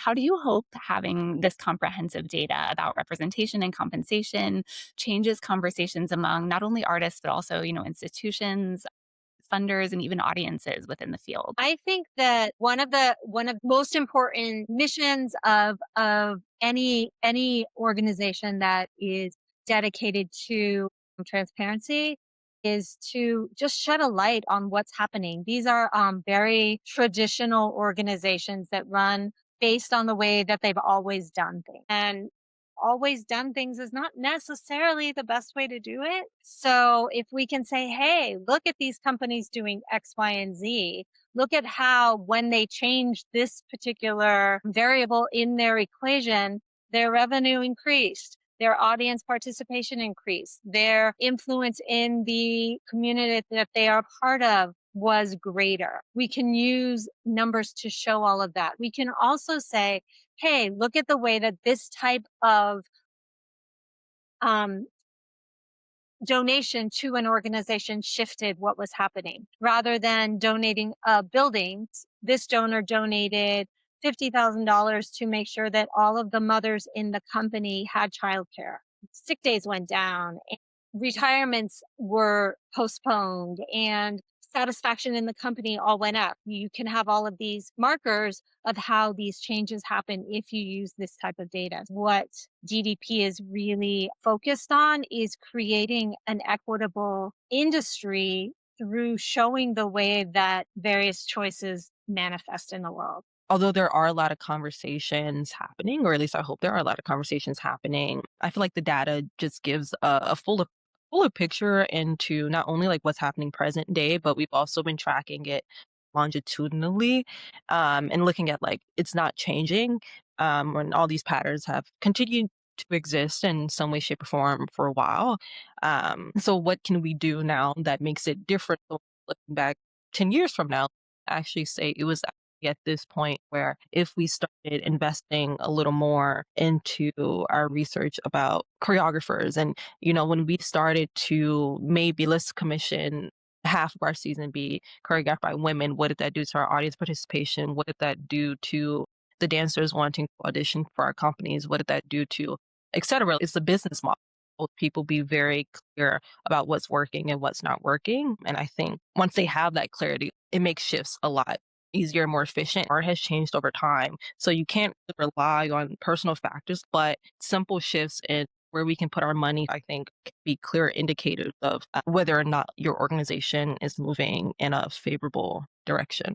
How do you hope having this comprehensive data about representation and compensation changes conversations among not only artists, but also, institutions, funders, and even audiences within the field? I think that one of the most important missions of any organization that is dedicated to transparency is to just shed a light on what's happening. These are very traditional organizations that run based on the way that they've always done things. And always done things is not necessarily the best way to do it. So if we can say, hey, look at these companies doing X, Y, and Z, look at how when they change this particular variable in their equation, their revenue increased. Their audience participation increased. Their influence in the community that they are part of was greater. We can use numbers to show all of that. We can also say, hey, look at the way that this type of um, donation to an organization shifted what was happening. Rather than donating buildings, this donor donated $50,000 to make sure that all of the mothers in the company had childcare. Sick days went down, and retirements were postponed, and satisfaction in the company all went up. You can have all of these markers of how these changes happen if you use this type of data. What DDP is really focused on is creating an equitable industry through showing the way that various choices manifest in the world. Although there are a lot of conversations happening, or at least I hope there are a lot of conversations happening, I feel like the data just gives a fuller picture into not only like what's happening present day, but we've also been tracking it longitudinally, and looking at like it's not changing, when all these patterns have continued to exist in some way, shape, or form for a while. So what can we do now that makes it different? So looking back 10 years from now, actually say it was at this point where if we started investing a little more into our research about choreographers and when we started to maybe let's commission half of our season be choreographed by women, what did that do to our audience participation? What did that do to the dancers wanting to audition for our companies? What did that do to etc.? It's the business model. Both people be very clear about what's working and what's not working, and I think once they have that clarity, it makes shifts a lot easier, more efficient. Art has changed over time. So you can't rely on personal factors, but simple shifts in where we can put our money, I think, can be clear indicators of whether or not your organization is moving in a favorable direction.